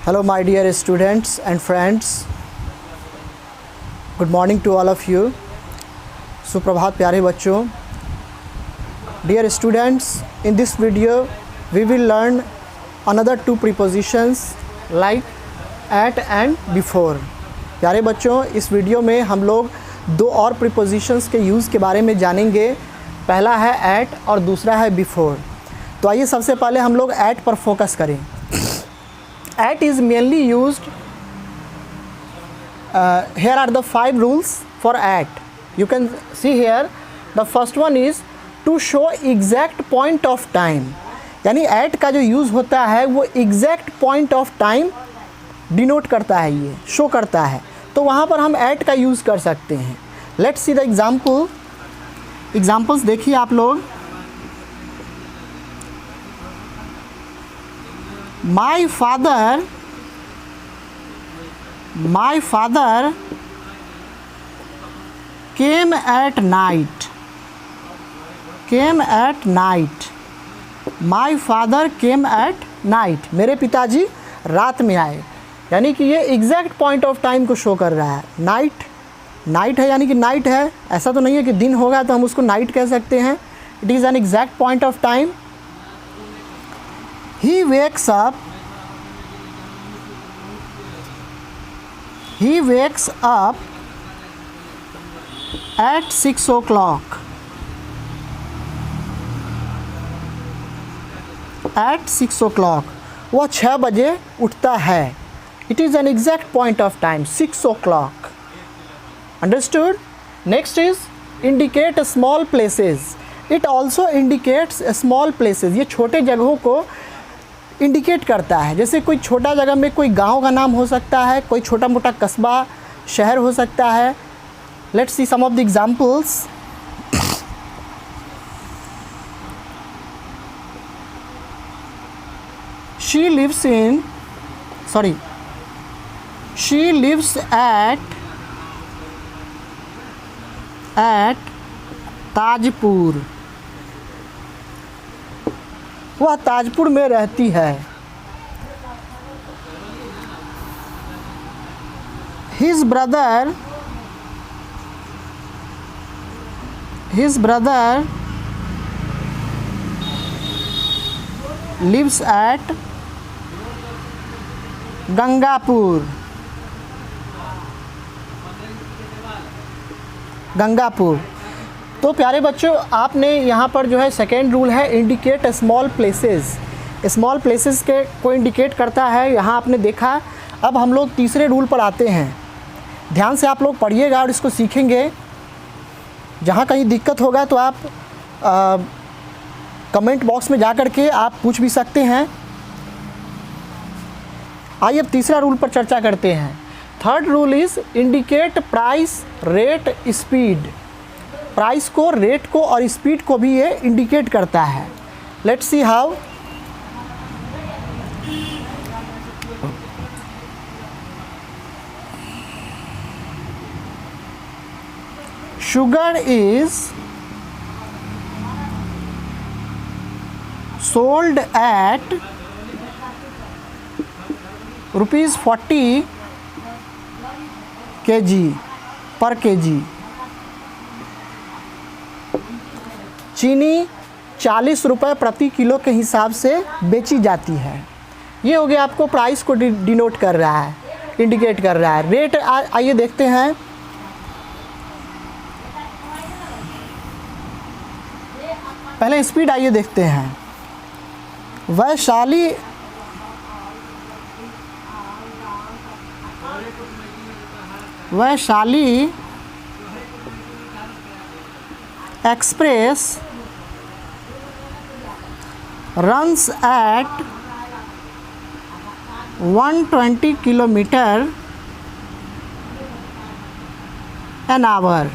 Hello my dear students and friends. Good morning to all of you. सुप्रभात प्यारे बच्चों. Dear students, in this video we will learn another two prepositions like at and before. प्यारे बच्चों, इस video में हम लोग दो और prepositions के यूज़ के बारे में जानेंगे. पहला है at और दूसरा है before. तो आइए सबसे पहले हम लोग at पर फोकस करें. At is mainly used. Here are the 5 rules for at. You can see here. The first one is to show exact point of time. यानी at का जो यूज़ होता है वो exact point of time denote करता है, ये show करता है. तो वहाँ पर हम at का यूज़ कर सकते हैं. Let's see the example. Examples देखिए आप लोग. My father came at night. My father came at night. मेरे पिताजी रात में आए. यानी कि ये एग्जैक्ट पॉइंट ऑफ टाइम को शो कर रहा है. नाइट है यानी कि नाइट है. ऐसा तो नहीं है कि दिन होगा तो हम उसको नाइट कह सकते हैं. It is an exact point of time. He wakes up at 6 o'clock. At 6 o'clock. वह 6 बजे उठता है. It is an exact point of time, 6 o'clock. Understood? Next is indicate small places. It also indicates small places. ये छोटे जगहों को indicate करता है. जैसे कोई छोटा जगह में कोई गांव का नाम हो सकता है, कोई छोटा मोटा कस्बा शहर हो सकता है. Let's see some of the examples. She lives at Tajpur. वह ताजपुर में रहती है. His brother lives at Gangapur. तो प्यारे बच्चों, आपने यहाँ पर जो है सेकेंड रूल है indicate small places. Small places के को इंडिकेट करता है, यहाँ आपने देखा. अब हम लोग तीसरे रूल पर आते हैं. ध्यान से आप लोग पढ़िएगा और इसको सीखेंगे. जहाँ कहीं दिक्कत होगा तो आप कमेंट बॉक्स में जा कर के आप पूछ भी सकते हैं. आइए अब तीसरा रूल पर चर्चा करते हैं. Third rule is indicate price, rate, speed. Price को, रेट को और स्पीड को भी ये इंडिकेट करता है. Let's see how. Sugar is sold at ₹40 पर केजी. चीनी 40 रुपये प्रति किलो के हिसाब से बेची जाती है. ये हो गया आपको प्राइस को डिनोट कर रहा है, इंडिकेट कर रहा है. रेट आइए देखते हैं. पहले स्पीड आइए देखते हैं. Vaishali express runs at 120 kilometre an hour.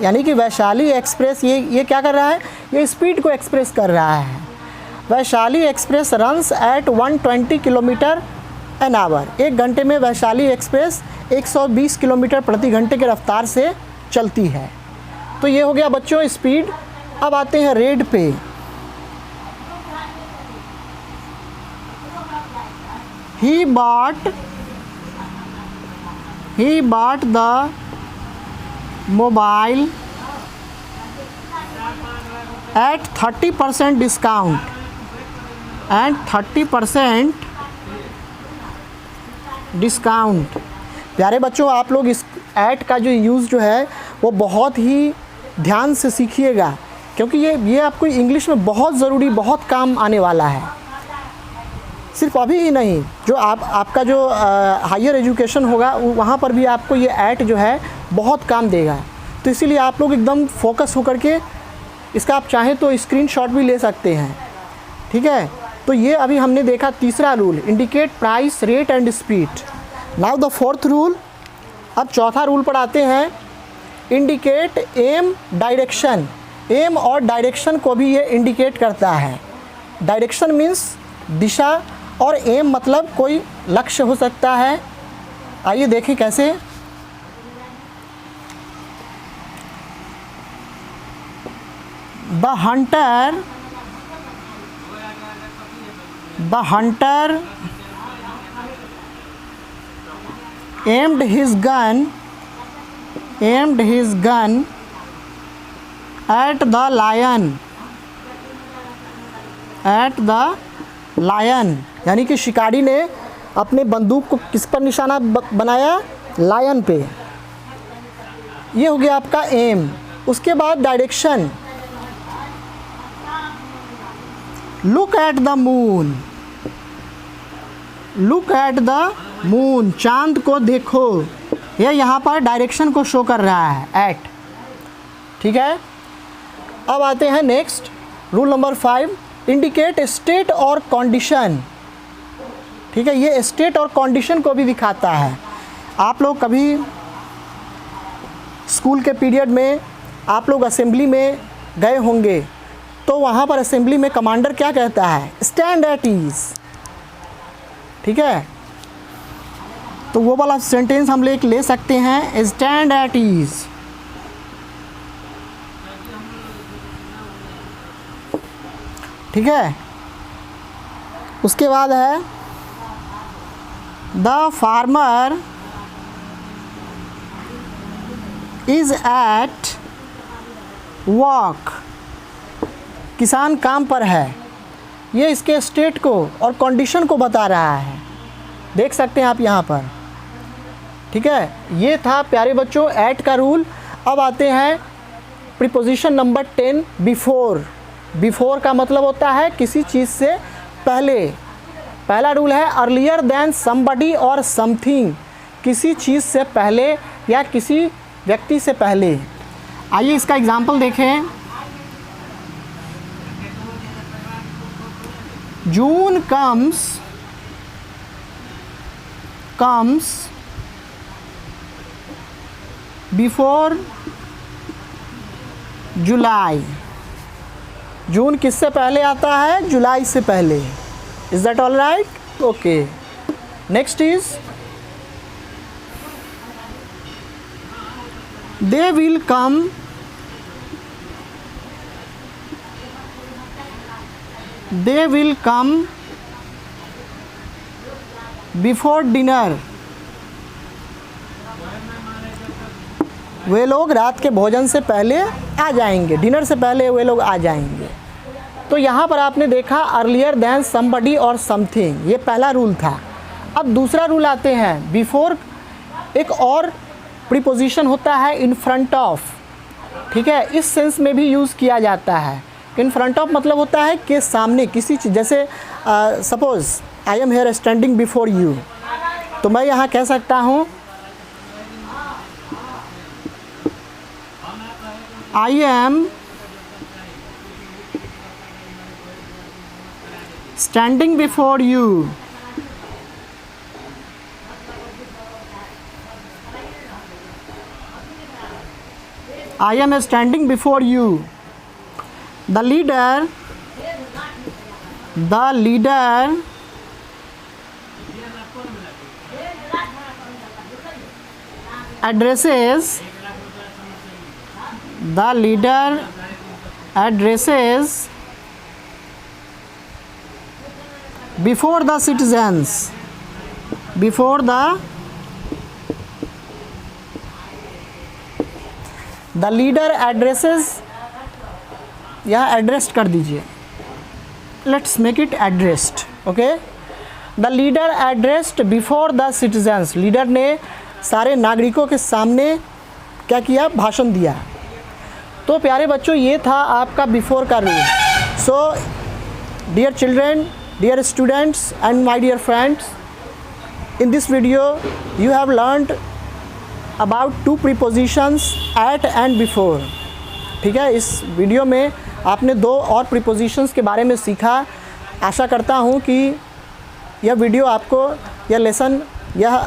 यानी कि वैशाली एक्सप्रेस ये क्या कर रहा है, ये स्पीड को एक्सप्रेस कर रहा है. Vaishali express runs at 120 kilometre an hour. 1 घंटे में वैशाली एक्सप्रेस 120 किलोमीटर प्रति घंटे की रफ्तार से चलती है. तो ये हो गया बच्चों स्पीड. अब आते हैं रेट पे. he bought the mobile at 30% discount and 30% discount. प्यारे बच्चों, आप लोग इस ऐट का जो यूज़ जो है वो बहुत ही ध्यान से सीखिएगा, क्योंकि ये आपको इंग्लिश में बहुत ज़रूरी, बहुत काम आने वाला है। सिर्फ अभी ही नहीं, जो आपका जो हायर एजुकेशन होगा वहाँ पर भी आपको ये ऐट जो है बहुत काम देगा। तो इसीलिए आप लोग एकदम फोकस होकर के इसका आप चाहें तो स्क्रीनशॉट भी ले सकते हैं, ठीक है। तो ये अभी हमने देखा तीसरा rule, indicate price, rate and speed. Now the fourth rule. अब चौथा रूल पर आते हैं, इंडिकेट एम, डायरेक्शन। एम और डायरेक्शन को भी ये इंडिकेट करता है। डायरेक्शन मीन्स दिशा और एम मतलब कोई लक्ष्य हो सकता है। आइए देखें कैसे। The hunter aimed his gun at the lion, यानी कि शिकारी ने अपने बंदूक को किस पर निशाना बनाया? लायन पे। ये हो गया आपका एम। उसके बाद direction, look at the moon, चांद को देखो। यह यहाँ पर डायरेक्शन को शो कर रहा है, एट, ठीक है। अब आते हैं next rule number 5, indicate state और कंडीशन, ठीक है। ये स्टेट और कंडीशन को भी दिखाता है। आप लोग कभी स्कूल के पीरियड में आप लोग असेंबली में गए होंगे, तो वहाँ पर असेंबली में कमांडर क्या कहता है? स्टैंड एट ईज, ठीक है। तो वो वाला सेंटेंस हम ले सकते हैं, स्टैंड एट ईज। ठीक है। उसके बाद है the farmer is at work, किसान काम पर है। ये इसके स्टेट को और कंडीशन को बता रहा है, देख सकते हैं आप यहाँ पर, ठीक है। ये था प्यारे बच्चों एट का रूल। अब आते हैं प्रीपोजिशन नंबर 10, बिफोर। बिफोर का मतलब होता है किसी चीज़ से पहले। पहला रूल है अर्लियर देन समबडी और समथिंग, किसी चीज़ से पहले या किसी व्यक्ति से पहले। आइए इसका एग्जाम्पल देखें। जून कम्स बिफोर जुलाई। जून किससे पहले आता है? जुलाई से पहले। Is that all right? Okay. Next is they will come before dinner. वे लोग रात के भोजन से पहले आ जाएंगे, डिनर से पहले वे लोग आ जाएंगे। तो यहाँ पर आपने देखा अर्लियर देन समबडी और समथिंग, ये पहला रूल था। अब दूसरा रूल आते हैं बिफोर। एक और प्रीपोजिशन होता है इन फ्रंट ऑफ, ठीक है। इस सेंस में भी यूज़ किया जाता है। इन फ्रंट ऑफ मतलब होता है कि सामने किसी चीज़, जैसे suppose I am here standing before you, तो मैं यहाँ कह सकता हूँ I am standing before you. I am standing before you. The leader addresses before the citizens. Before the leader addresses, यहाँ एड्रेस्ड कर दीजिए, let's make it addressed, okay. The leader addressed before the citizens, leader ने सारे नागरिकों के सामने क्या किया, भाषण दिया। तो प्यारे बच्चों, ये था आपका बिफोर का rule. So dear children, dear students and my dear friends, in this video you have learned about 2 prepositions at and before. ठीक है, इस वीडियो में आपने 2 और प्रीपोजिशंस के बारे में सीखा। आशा करता हूँ कि यह वीडियो आपको, यह लेसन, यह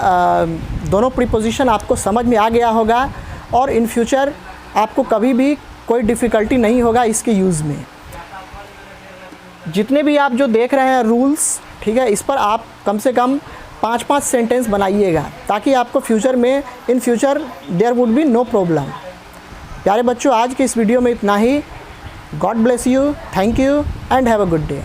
दोनों प्रीपोजिशन आपको समझ में आ गया होगा और इन फ्यूचर आपको कभी भी कोई डिफ़िकल्टी नहीं होगा इसके यूज़ में। जितने भी आप जो देख रहे हैं रूल्स, ठीक है, इस पर आप कम से कम 5-5 सेंटेंस बनाइएगा, ताकि आपको फ्यूचर में, in future there would be no problem. प्यारे बच्चों, आज के इस वीडियो में इतना ही। God bless you, thank you and have a good day.